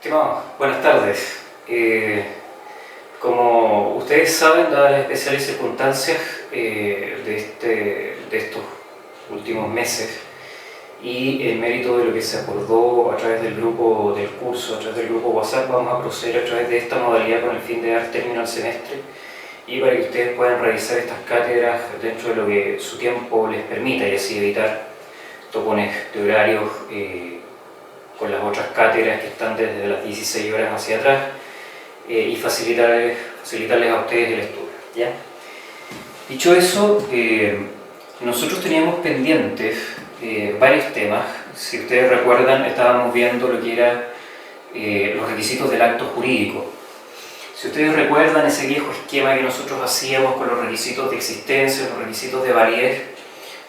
Estimados, buenas tardes. Como ustedes saben, dadas las especiales circunstancias de estos últimos meses y en mérito de lo que se acordó a través del grupo del curso, a través del grupo WhatsApp, vamos a proceder a través de esta modalidad con el fin de dar término al semestre y para que ustedes puedan realizar estas cátedras dentro de lo que su tiempo les permita y así evitar topones de horarios con las otras cátedras que están desde las 16 horas hacia atrás y facilitarles a ustedes el estudio, ¿ya? Dicho eso, nosotros teníamos pendientes varios temas. Si ustedes recuerdan, estábamos viendo lo que eran los requisitos del acto jurídico. Si ustedes recuerdan ese viejo esquema que nosotros hacíamos con los requisitos de existencia, los requisitos de validez,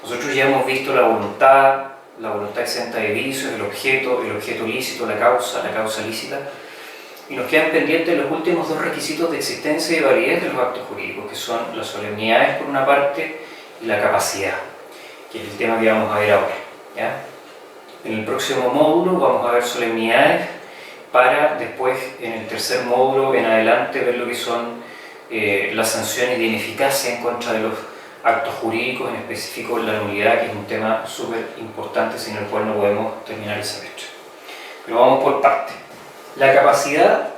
nosotros ya hemos visto la voluntad exenta de vicios, el objeto lícito, la causa lícita, y nos quedan pendientes los últimos dos requisitos de existencia y de validez de los actos jurídicos, que son las solemnidades por una parte y la capacidad, que es el tema que vamos a ver ahora, ¿ya? En el próximo módulo vamos a ver solemnidades para después, en el tercer módulo en adelante, ver lo que son las sanciones de ineficacia en contra de los actos jurídicos, en específico la nulidad, que es un tema súper importante sin el cual no podemos terminar el semestre. Pero vamos por parte. La capacidad,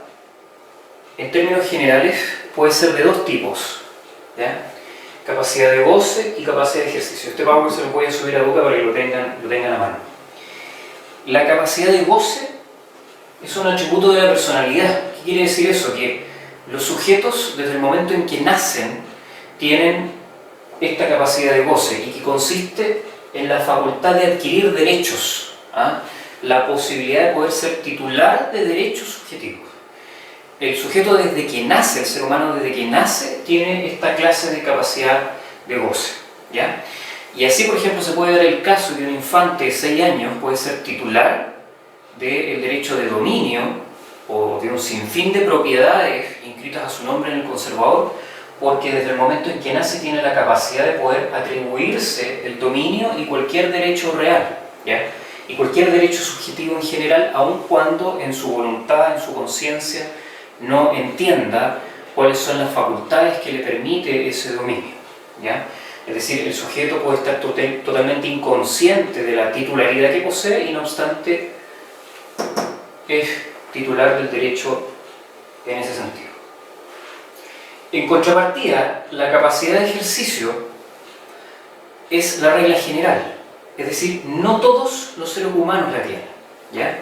en términos generales, puede ser de dos tipos, ¿ya? Capacidad de goce y capacidad de ejercicio. Este PowerPoint se lo voy a subir a boca para que lo tengan a mano. La capacidad de goce es un atributo de la personalidad. ¿Qué quiere decir eso? Que los sujetos, desde el momento en que nacen, tienen esta capacidad de goce y que consiste en la facultad de adquirir derechos, la posibilidad de poder ser titular de derechos subjetivos. El sujeto desde que nace, el ser humano desde que nace, tiene esta clase de capacidad de goce, ¿ya? Y así, por ejemplo, se puede dar el caso de un infante de 6 años puede ser titular del derecho de dominio o de un sinfín de propiedades inscritas a su nombre en el conservador, porque desde el momento en que nace tiene la capacidad de poder atribuirse el dominio y cualquier derecho real, ¿ya? Y cualquier derecho subjetivo en general, aun cuando en su voluntad, en su conciencia, no entienda cuáles son las facultades que le permite ese dominio, ¿ya? Es decir, el sujeto puede estar totalmente inconsciente de la titularidad que posee y no obstante es titular del derecho en ese sentido. En contrapartida, la capacidad de ejercicio es la regla general, es decir, no todos los seres humanos la tienen, ¿ya?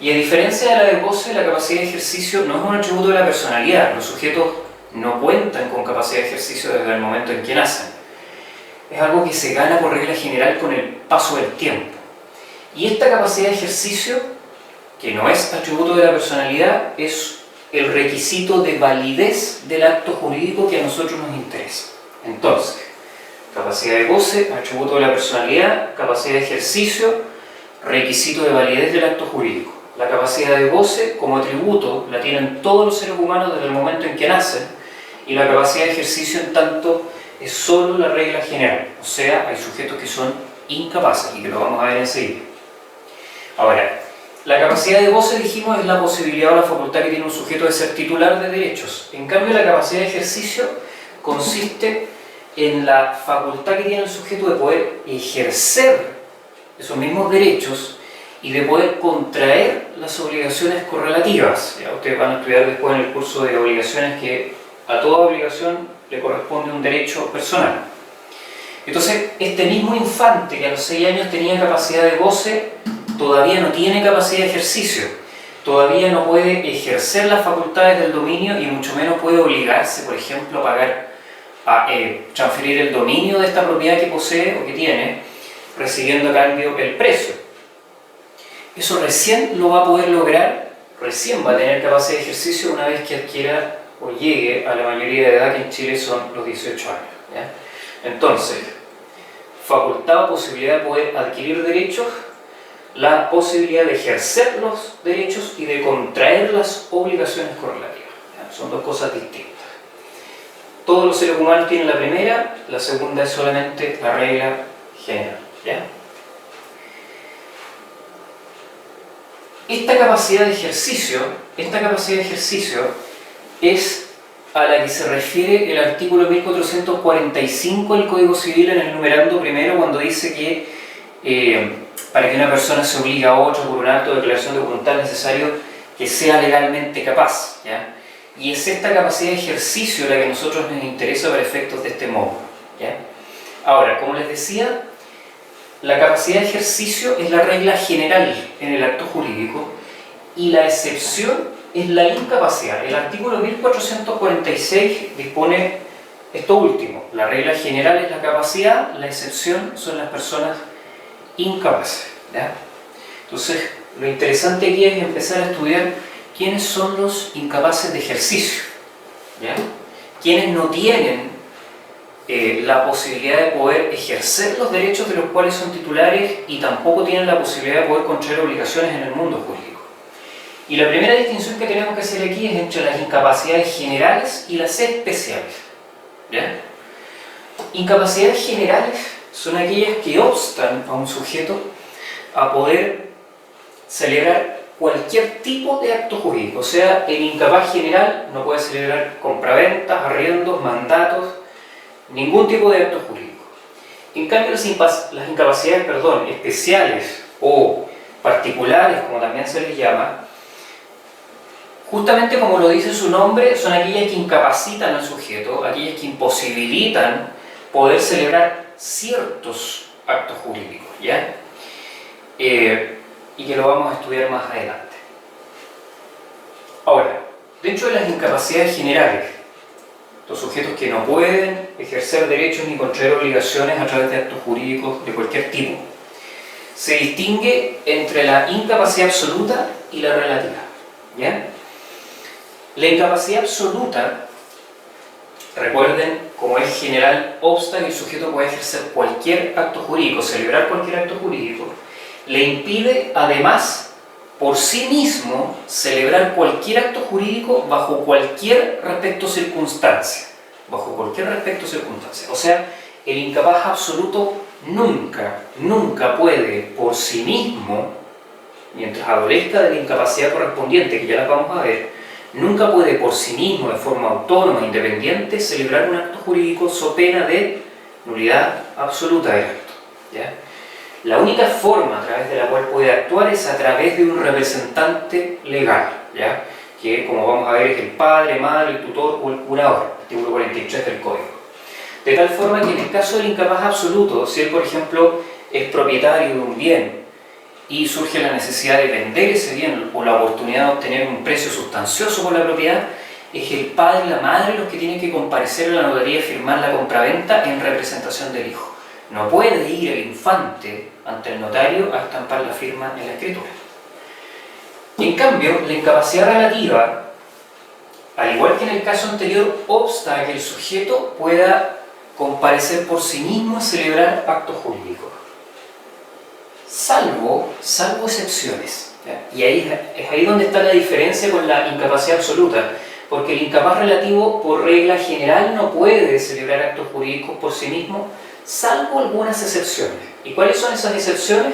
Y a diferencia de la de goce, la capacidad de ejercicio no es un atributo de la personalidad. Los sujetos no cuentan con capacidad de ejercicio desde el momento en que nacen. Es algo que se gana por regla general con el paso del tiempo. Y esta capacidad de ejercicio, que no es atributo de la personalidad, es el requisito de validez del acto jurídico que a nosotros nos interesa. Entonces, capacidad de goce, atributo de la personalidad; capacidad de ejercicio, requisito de validez del acto jurídico. La capacidad de goce, como atributo, la tienen todos los seres humanos desde el momento en que nacen, y la capacidad de ejercicio, en tanto, es solo la regla general. O sea, hay sujetos que son incapaces, y que lo vamos a ver enseguida. Ahora, la capacidad de goce, dijimos, es la posibilidad o la facultad que tiene un sujeto de ser titular de derechos. En cambio, la capacidad de ejercicio consiste en la facultad que tiene el sujeto de poder ejercer esos mismos derechos y de poder contraer las obligaciones correlativas. Ya ustedes van a estudiar después en el curso de obligaciones que a toda obligación le corresponde un derecho personal. Entonces, este mismo infante que a los 6 años tenía capacidad de goce, todavía no tiene capacidad de ejercicio, todavía no puede ejercer las facultades del dominio y mucho menos puede obligarse, por ejemplo, a transferir el dominio de esta propiedad que posee o que tiene, recibiendo a cambio el precio. Eso recién lo va a poder lograr, recién va a tener capacidad de ejercicio una vez que adquiera o llegue a la mayoría de edad, que en Chile son los 18 años, ¿ya? Entonces, facultad o posibilidad de poder adquirir derechos, la posibilidad de ejercer los derechos y de contraer las obligaciones correlativas, ¿ya? Son dos cosas distintas. Todos los seres humanos tienen la primera, la segunda es solamente la regla general, ¿ya? Esta capacidad de ejercicio es a la que se refiere el artículo 1445 del Código Civil en el numerando primero, cuando dice que para que una persona se obligue a otra por un acto de declaración de voluntad es necesario que sea legalmente capaz, ¿ya? Y es esta capacidad de ejercicio la que a nosotros nos interesa para efectos de este módulo, ¿ya? Ahora, como les decía, la capacidad de ejercicio es la regla general en el acto jurídico y la excepción es la incapacidad. El artículo 1446 dispone esto último. La regla general es la capacidad, la excepción son las personas incapaces, ¿ya? Entonces, lo interesante aquí es empezar a estudiar quiénes son los incapaces de ejercicio, ¿ya? Quienes no tienen la posibilidad de poder ejercer los derechos de los cuales son titulares y tampoco tienen la posibilidad de poder contraer obligaciones en el mundo jurídico. Y la primera distinción que tenemos que hacer aquí es entre las incapacidades generales y las especiales, ¿ya? Incapacidades generales son aquellas que obstan a un sujeto a poder celebrar cualquier tipo de acto jurídico. O sea, el incapaz general no puede celebrar compraventas, arriendos, mandatos, ningún tipo de acto jurídico. En cambio, las incapacidades especiales o particulares, como también se les llama, justamente como lo dice su nombre, son aquellas que incapacitan al sujeto, aquellas que imposibilitan poder celebrar ciertos actos jurídicos, ¿ya? Y que lo vamos a estudiar más adelante. Ahora, dentro de las incapacidades generales, los sujetos que no pueden ejercer derechos ni contraer obligaciones a través de actos jurídicos de cualquier tipo, se distingue entre la incapacidad absoluta y la relativa, ¿ya? La incapacidad absoluta, recuerden, como es general, obsta que el sujeto pueda ejercer cualquier acto jurídico, celebrar cualquier acto jurídico, le impide además por sí mismo celebrar cualquier acto jurídico bajo cualquier respecto circunstancia. Bajo cualquier respecto circunstancia. O sea, el incapaz absoluto nunca puede por sí mismo, mientras adolezca de la incapacidad correspondiente, que ya la vamos a ver, nunca puede por sí mismo, de forma autónoma e independiente, celebrar un acto jurídico so pena de nulidad absoluta del acto, ¿ya? La única forma a través de la cual puede actuar es a través de un representante legal, ¿ya? Que, como vamos a ver, es el padre, madre, el tutor o el curador, artículo 43 del Código. De tal forma que en el caso del incapaz absoluto, si él, por ejemplo, es propietario de un bien y surge la necesidad de vender ese bien o la oportunidad de obtener un precio sustancioso por la propiedad, es el padre y la madre los que tienen que comparecer a la notaría y firmar la compraventa en representación del hijo. No puede ir el infante ante el notario a estampar la firma en la escritura. En cambio, la incapacidad relativa, al igual que en el caso anterior, obsta a que el sujeto pueda comparecer por sí mismo a celebrar actos jurídicos, salvo excepciones, ¿ya? Y es ahí donde está la diferencia con la incapacidad absoluta, porque el incapaz relativo, por regla general, no puede celebrar actos jurídicos por sí mismo, salvo algunas excepciones. ¿Y cuáles son esas excepciones?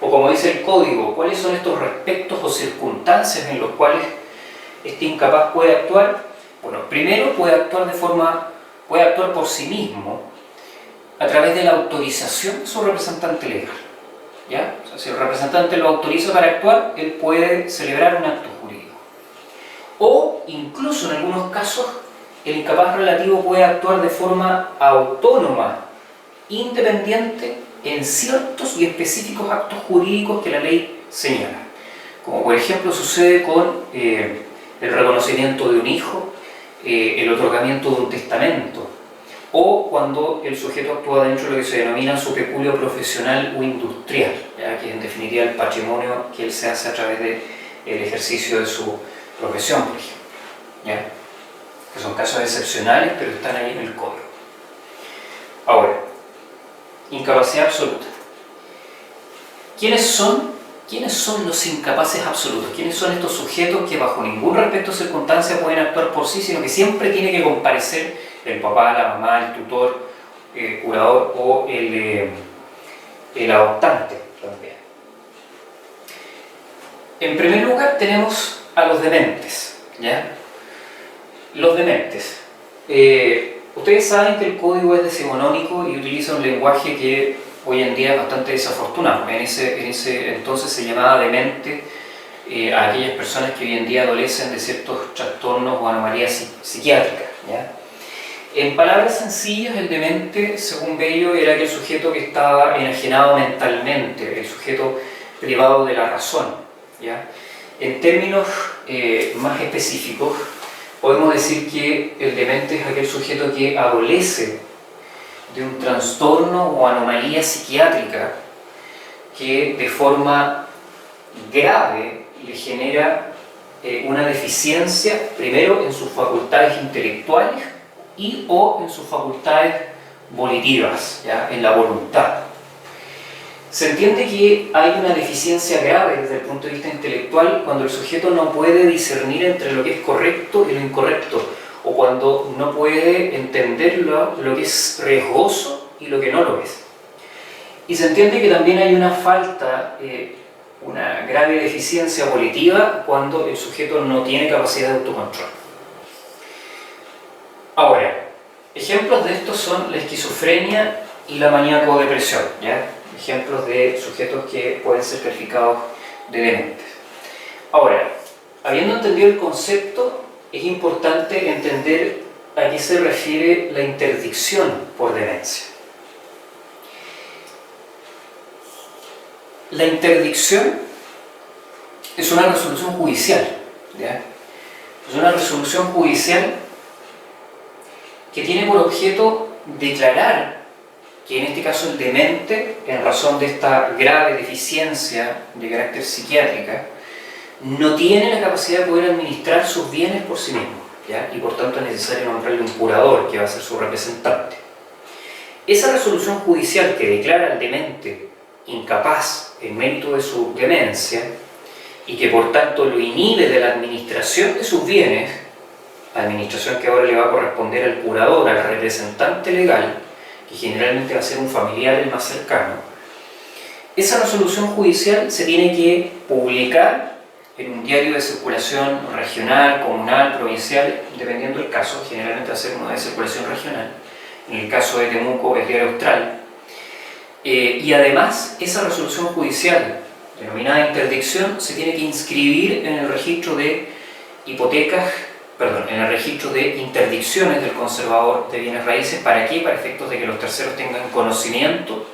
O como dice el Código, ¿cuáles son estos respectos o circunstancias en los cuales este incapaz puede actuar? Bueno, primero puede actuar por sí mismo a través de la autorización de su representante legal, ¿ya? O sea, si el representante lo autoriza para actuar, él puede celebrar un acto jurídico. O incluso en algunos casos, el incapaz relativo puede actuar de forma autónoma, independiente en ciertos y específicos actos jurídicos que la ley señala, como por ejemplo sucede con el reconocimiento de un hijo, el otorgamiento de un testamento, o cuando el sujeto actúa dentro de lo que se denomina su peculio profesional o industrial, ¿ya? Que es en definitiva el patrimonio que él se hace a través del ejercicio de su profesión, por ejemplo, ¿ya? Que son casos excepcionales, pero están ahí en el Código. Ahora, incapacidad absoluta. ¿Quiénes son los incapaces absolutos? ¿Quiénes son estos sujetos que bajo ningún respecto o circunstancia pueden actuar por sí, sino que siempre tiene que comparecer el papá, la mamá, el tutor, el curador o el adoptante también? En primer lugar tenemos a los dementes, ¿ya? Los dementes. Ustedes saben que el código es decimonónico y utiliza un lenguaje que hoy en día es bastante desafortunado. En ese entonces se llamaba demente a aquellas personas que hoy en día adolecen de ciertos trastornos o anomalías psiquiátricas, ¿ya? En palabras sencillas, el demente, según Bello, era aquel sujeto que estaba enajenado mentalmente, el sujeto privado de la razón, ¿ya? En términos más específicos, podemos decir que el demente es aquel sujeto que adolece de un trastorno o anomalía psiquiátrica que de forma grave le genera una deficiencia, primero en sus facultades intelectuales y o en sus facultades volitivas, ¿ya? En la voluntad. Se entiende que hay una deficiencia grave desde el punto de vista intelectual cuando el sujeto no puede discernir entre lo que es correcto y lo incorrecto, o cuando no puede entender lo que es riesgoso y lo que no lo es. Y se entiende que también hay una falta, una grave deficiencia volitiva cuando el sujeto no tiene capacidad de autocontrol. Ahora, ejemplos de esto son la esquizofrenia y la maníaco-depresión, ¿ya? Ejemplos de sujetos que pueden ser calificados de dementes. Ahora, habiendo entendido el concepto, es importante entender a qué se refiere la interdicción por demencia. La interdicción es una resolución judicial, ¿ya? Es una resolución judicial que tiene por objeto declarar que en este caso el demente, en razón de esta grave deficiencia de carácter psiquiátrica, no tiene la capacidad de poder administrar sus bienes por sí mismo, ¿ya? Y por tanto es necesario nombrarle un curador que va a ser su representante. Esa resolución judicial que declara al demente incapaz en mérito de su demencia y que por tanto lo inhibe de la administración de sus bienes, administración que ahora le va a corresponder al curador, al representante legal, que generalmente va a ser un familiar el más cercano, esa resolución judicial se tiene que publicar en un diario de circulación regional, comunal, provincial, dependiendo del caso. Generalmente va a ser uno de circulación regional, en el caso de Temuco es diario austral, y además esa resolución judicial denominada interdicción se tiene que inscribir en el registro de hipotecas, en el registro de interdicciones del conservador de bienes raíces. ¿Para qué? Para efectos de que los terceros tengan conocimiento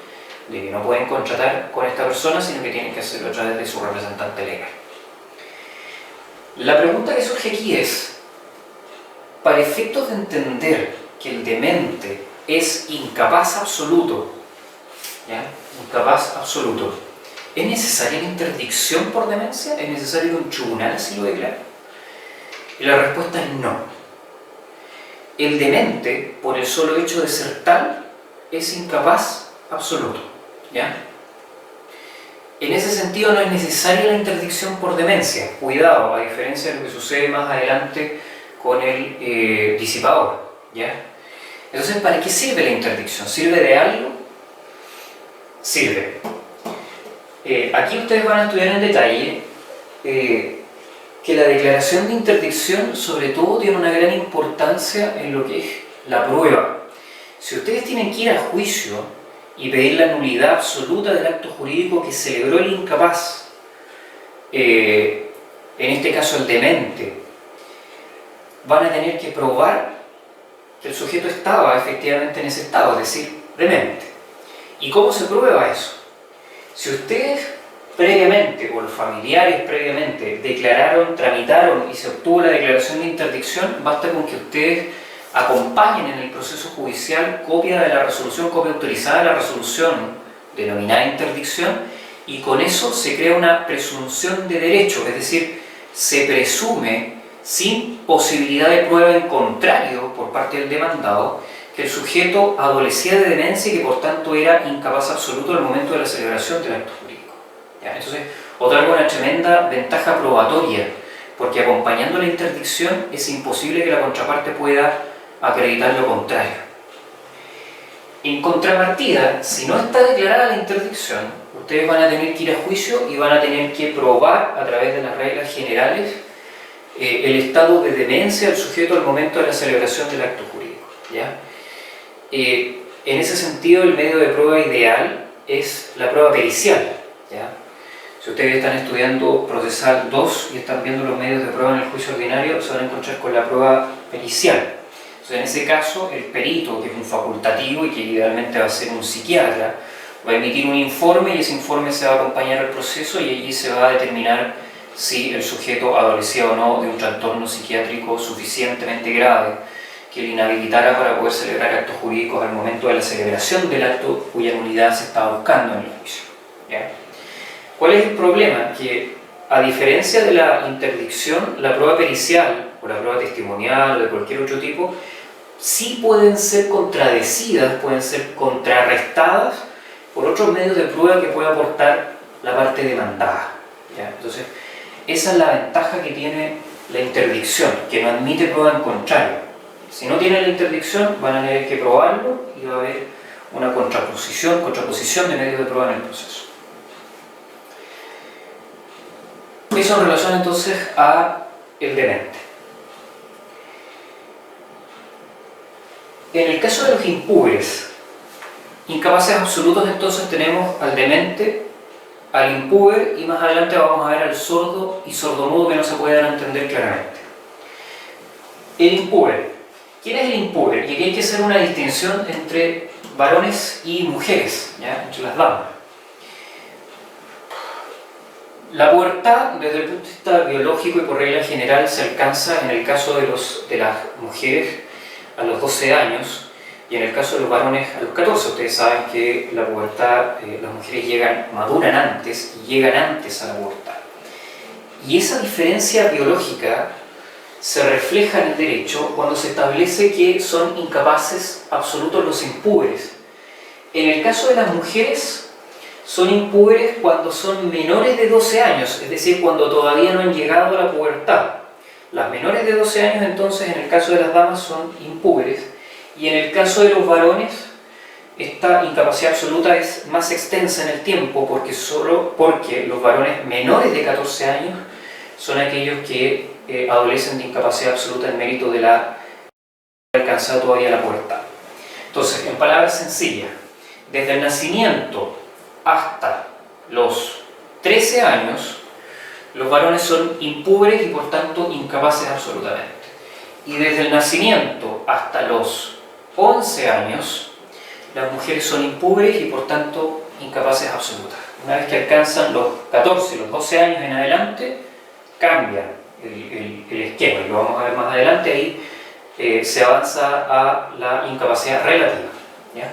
de que no pueden contratar con esta persona, sino que tienen que hacerlo a través de su representante legal. La pregunta que surge aquí es, para efectos de entender que el demente es incapaz absoluto, ¿ya? Incapaz absoluto, ¿es necesaria la interdicción por demencia? ¿Es necesario que un tribunal así lo declare? Y la respuesta es no. El demente, por el solo hecho de ser tal, es incapaz absoluto, ¿ya? En ese sentido no es necesaria la interdicción por demencia. Cuidado, a diferencia de lo que sucede más adelante con el disipador, ¿ya? Entonces, ¿para qué sirve la interdicción? ¿Sirve de algo? Sirve. Aquí ustedes van a estudiar en detalle que la declaración de interdicción sobre todo tiene una gran importancia en lo que es la prueba. Si ustedes tienen que ir a juicio y pedir la nulidad absoluta del acto jurídico que celebró el incapaz, en este caso el demente, van a tener que probar que el sujeto estaba efectivamente en ese estado, es decir, demente. ¿Y cómo se prueba eso? Si ustedes previamente, o los familiares previamente, declararon, tramitaron y se obtuvo la declaración de interdicción, basta con que ustedes acompañen en el proceso judicial copia de la resolución, copia autorizada de la resolución denominada interdicción, y con eso se crea una presunción de derecho, es decir, se presume sin posibilidad de prueba en contrario por parte del demandado que el sujeto adolecía de demencia y que por tanto era incapaz absoluto al momento de la celebración del acto jurídico. ¿Ya? Entonces, otorga una tremenda ventaja probatoria, porque acompañando la interdicción es imposible que la contraparte pueda acreditar lo contrario. En contrapartida, si no está declarada la interdicción, ustedes van a tener que ir a juicio y van a tener que probar a través de las reglas generales el estado de demencia del sujeto al momento de la celebración del acto jurídico, ¿ya? En ese sentido, el medio de prueba ideal es la prueba pericial, ¿ya? Si ustedes están estudiando procesal 2 y están viendo los medios de prueba en el juicio ordinario, se van a encontrar con la prueba pericial. Entonces, en ese caso, el perito, que es un facultativo y que idealmente va a ser un psiquiatra, va a emitir un informe y ese informe se va a acompañar al proceso y allí se va a determinar si el sujeto adolecía o no de un trastorno psiquiátrico suficientemente grave que le inhabilitara para poder celebrar actos jurídicos al momento de la celebración del acto cuya nulidad se estaba buscando en el juicio, ¿ya? ¿Cuál es el problema? Que a diferencia de la interdicción, la prueba pericial o la prueba testimonial o de cualquier otro tipo sí pueden ser contradecidas, pueden ser contrarrestadas por otros medios de prueba que puede aportar la parte demandada, ¿ya? Entonces, esa es la ventaja que tiene la interdicción, que no admite prueba en contrario. Si no tiene la interdicción, van a tener que probarlo y va a haber una contraposición de medios de prueba en el proceso. Eso en relación entonces a el demente. En el caso de los impúberes, incapaces absolutos, entonces tenemos al demente, al impúber y más adelante vamos a ver al sordo y sordomudo que no se puede dar a entender claramente. El impúber. ¿Quién es el impúber? Y aquí hay que hacer una distinción entre varones y mujeres, ¿ya? Entre las damas. La pubertad, desde el punto de vista biológico y por regla general, se alcanza en el caso de las mujeres a los 12 años y en el caso de los varones a los 14. Ustedes saben que la pubertad, las mujeres maduran antes y llegan antes a la pubertad. Y esa diferencia biológica se refleja en el derecho cuando se establece que son incapaces absolutos los impúberes. En el caso de las mujeres, son impúberes cuando son menores de 12 años, es decir, cuando todavía no han llegado a la pubertad. Las menores de 12 años, entonces, en el caso de las damas, son impúberes, y en el caso de los varones, esta incapacidad absoluta es más extensa en el tiempo, porque los varones menores de 14 años son aquellos que adolecen de incapacidad absoluta en mérito de la alcanzado todavía la pubertad. Entonces, en palabras sencillas, desde el nacimiento hasta los 13 años, los varones son impúberes y por tanto incapaces absolutamente. Y desde el nacimiento hasta los 11 años, las mujeres son impúberes y por tanto incapaces absolutas. Una vez que alcanzan los 14 y los 12 años en adelante, cambia el esquema, y lo vamos a ver más adelante. Ahí se avanza a la incapacidad relativa, ¿ya?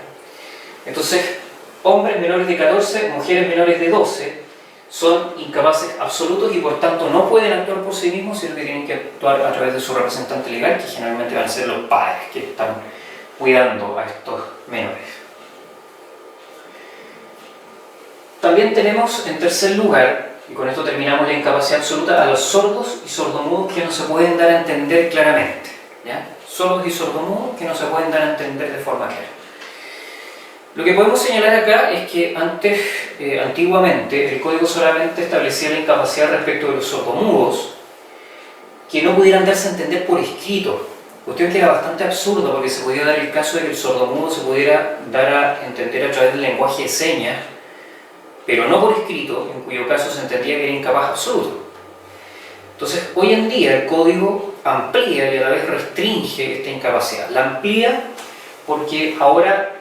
Entonces, hombres menores de 14, mujeres menores de 12 son incapaces absolutos y por tanto no pueden actuar por sí mismos, sino que tienen que actuar a través de su representante legal, que generalmente van a ser los padres que están cuidando a estos menores. También tenemos, en tercer lugar, y con esto terminamos la incapacidad absoluta, a los sordos y sordomudos que no se pueden dar a entender claramente, ¿ya? Sordos y sordomudos que no se pueden dar a entender de forma clara. Lo que podemos señalar acá es que antiguamente, el código solamente establecía la incapacidad respecto de los sordomudos que no pudieran darse a entender por escrito. Cuestión que era bastante absurdo, porque se podía dar el caso de que el sordomudo se pudiera dar a entender a través del lenguaje de señas, pero no por escrito, en cuyo caso se entendía que era incapaz absoluto. Entonces, hoy en día el código amplía y a la vez restringe esta incapacidad. La amplía porque ahora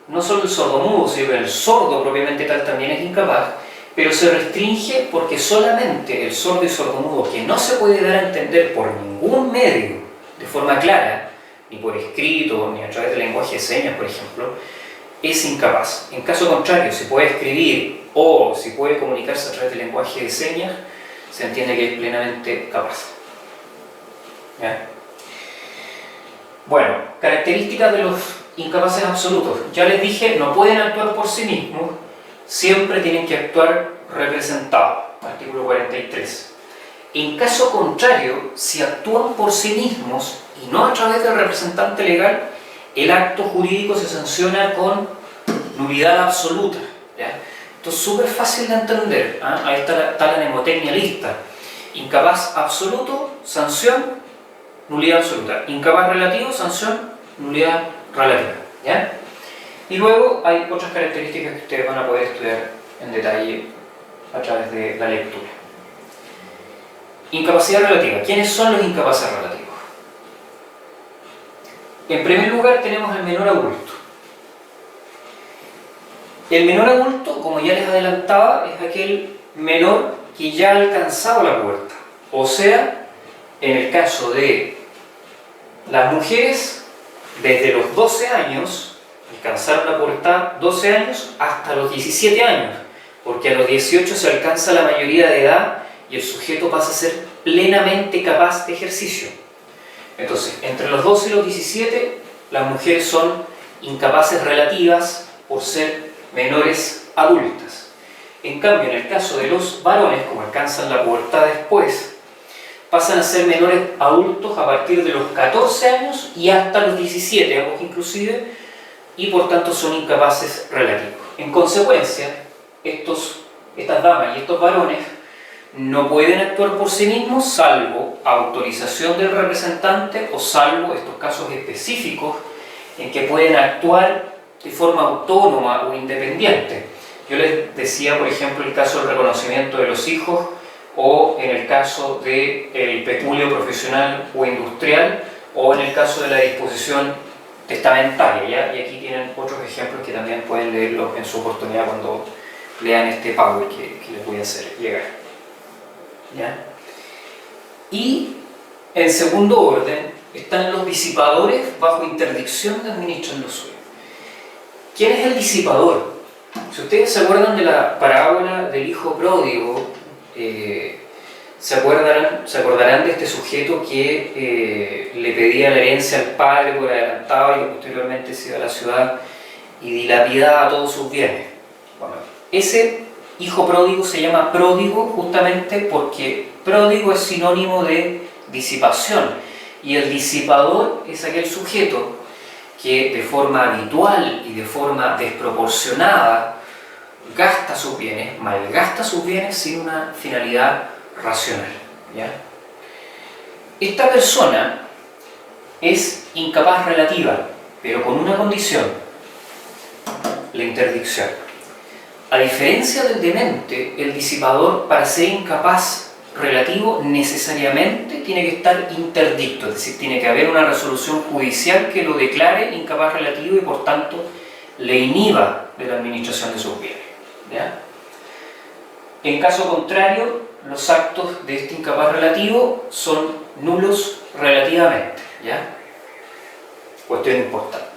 no solo el sordomudo, sino que el sordo propiamente tal también es incapaz, pero se restringe porque solamente el sordo y sordomudo que no se puede dar a entender por ningún medio de forma clara, ni por escrito, ni a través del lenguaje de señas, por ejemplo, es incapaz. En caso contrario, si puede escribir o si puede comunicarse a través del lenguaje de señas, se entiende que es plenamente capaz. ¿Ya? Bueno, características de los incapaces absolutos. Ya les dije, no pueden actuar por sí mismos, siempre tienen que actuar representados. Artículo 43. En caso contrario, si actúan por sí mismos y no a través del representante legal, el acto jurídico se sanciona con nulidad absoluta, ¿ya? Esto es súper fácil de entender, ¿ah? Ahí está la mnemotecnia lista. Incapaz absoluto, sanción, nulidad absoluta. Incapaz relativo, sanción, nulidad relativa, ¿ya? Y luego hay otras características que ustedes van a poder estudiar en detalle a través de la lectura. Incapacidad relativa. ¿Quiénes son los incapaces relativos? En primer lugar tenemos el menor adulto. El menor adulto, como ya les adelantaba, es aquel menor que ya ha alcanzado la pubertad. O sea, en el caso de las mujeres, desde los 12 años, alcanzaron la pubertad 12 años hasta los 17 años, porque a los 18 se alcanza la mayoría de edad y el sujeto pasa a ser plenamente capaz de ejercicio. Entonces, entre los 12 y los 17, las mujeres son incapaces relativas por ser menores adultas. En cambio, en el caso de los varones, como alcanzan la pubertad después, pasan a ser menores adultos a partir de los 14 años y hasta los 17, ambos inclusive, y por tanto son incapaces relativos. En consecuencia, estas damas y estos varones no pueden actuar por sí mismos salvo autorización del representante o salvo estos casos específicos en que pueden actuar de forma autónoma o independiente. Yo les decía, por ejemplo, el caso del reconocimiento de los hijos o en el caso del peculio profesional o industrial o en el caso de la disposición testamentaria, ¿ya? Y aquí tienen otros ejemplos que también pueden leerlos en su oportunidad cuando lean este PowerPoint que les voy a hacer llegar, ¿ya? Y en segundo orden están los disipadores bajo interdicción de administrar lo suyo. ¿Quién es el disipador? Si ustedes se acuerdan de la parábola del hijo pródigo, se acordarán de este sujeto que le pedía la herencia al padre por adelantado y que posteriormente se iba a la ciudad y dilapidaba todos sus bienes. Bueno, ese hijo pródigo se llama pródigo justamente porque pródigo es sinónimo de disipación y el disipador es aquel sujeto que de forma habitual y de forma desproporcionada gasta sus bienes, malgasta sus bienes sin una finalidad racional, ¿ya? Esta persona es incapaz relativa, pero con una condición, la interdicción. A diferencia del demente, el disipador, para ser incapaz relativo, necesariamente tiene que estar interdicto, es decir, tiene que haber una resolución judicial que lo declare incapaz relativo y por tanto le inhiba de la administración de sus bienes, ¿ya? En caso contrario, los actos de este incapaz relativo son nulos relativamente, ¿ya? Cuestión importante.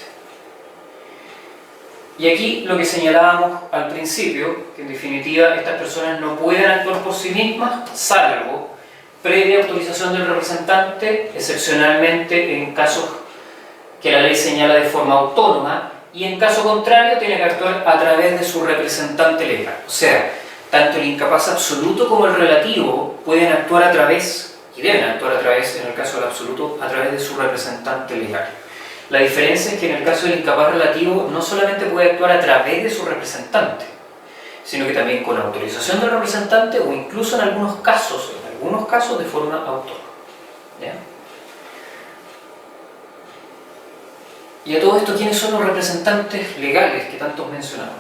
Y aquí lo que señalábamos al principio, que en definitiva estas personas no pueden actuar por sí mismas, salvo previa autorización del representante, excepcionalmente en casos que la ley señala de forma autónoma, y en caso contrario tiene que actuar a través de su representante legal. O sea, tanto el incapaz absoluto como el relativo pueden actuar a través, y deben actuar a través, en el caso del absoluto, a través de su representante legal. La diferencia es que en el caso del incapaz relativo no solamente puede actuar a través de su representante, sino que también con autorización del representante o incluso en algunos casos de forma autónoma, ¿ya? Y a todo esto, ¿quiénes son los representantes legales que tanto mencionamos?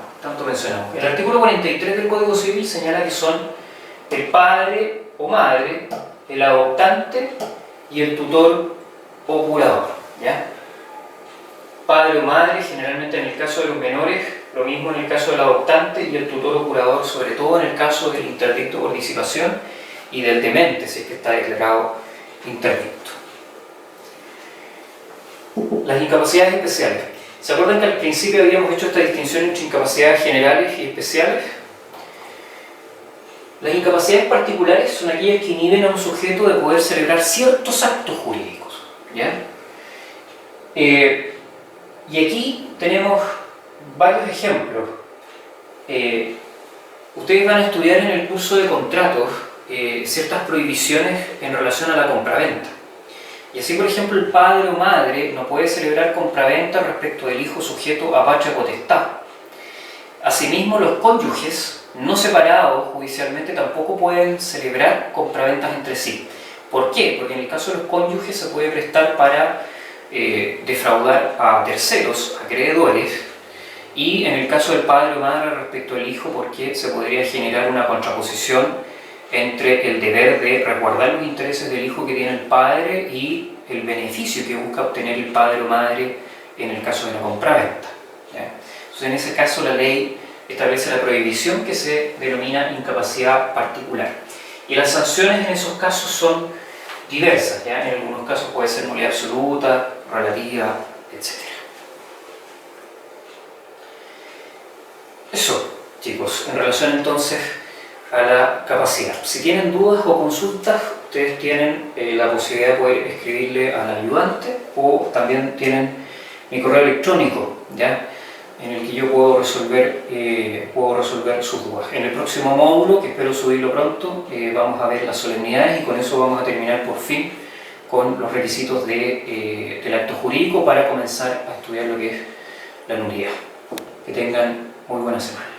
El artículo 43 del Código Civil señala que son el padre o madre, el adoptante y el tutor o curador, ¿ya? Padre o madre, generalmente en el caso de los menores, lo mismo en el caso del adoptante y el tutor o curador, sobre todo en el caso del interdicto por disipación y del demente, si es que está declarado interdicto. Las incapacidades especiales. ¿Se acuerdan que al principio habíamos hecho esta distinción entre incapacidades generales y especiales? Las incapacidades particulares son aquellas que inhiben a un sujeto de poder celebrar ciertos actos jurídicos, ¿ya? Y aquí tenemos varios ejemplos. Ustedes van a estudiar en el curso de contratos ciertas prohibiciones en relación a la compraventa. Y así, por ejemplo, el padre o madre no puede celebrar compraventa respecto del hijo sujeto a patria potestad. Asimismo, los cónyuges no separados judicialmente tampoco pueden celebrar compraventas entre sí. ¿Por qué? Porque en el caso de los cónyuges se puede prestar para defraudar a terceros, acreedores, y en el caso del padre o madre respecto al hijo, porque se podría generar una contraposición entre el deber de resguardar los intereses del hijo que tiene el padre y el beneficio que busca obtener el padre o madre en el caso de la compraventa. Entonces, en ese caso, la ley establece la prohibición que se denomina incapacidad particular. Y las sanciones en esos casos son diversas, ¿ya? En algunos casos puede ser nulidad absoluta, relativa, etc. Eso, chicos, en relación entonces a la capacidad. Si tienen dudas o consultas, ustedes tienen la posibilidad de poder escribirle al ayudante, o también tienen mi correo electrónico, ¿ya?, en el que yo puedo resolver sus dudas. En el próximo módulo, que espero subirlo pronto, vamos a ver las solemnidades, y con eso vamos a terminar por fin con los requisitos del acto jurídico para comenzar a estudiar lo que es la nulidad. Que tengan muy buena semana.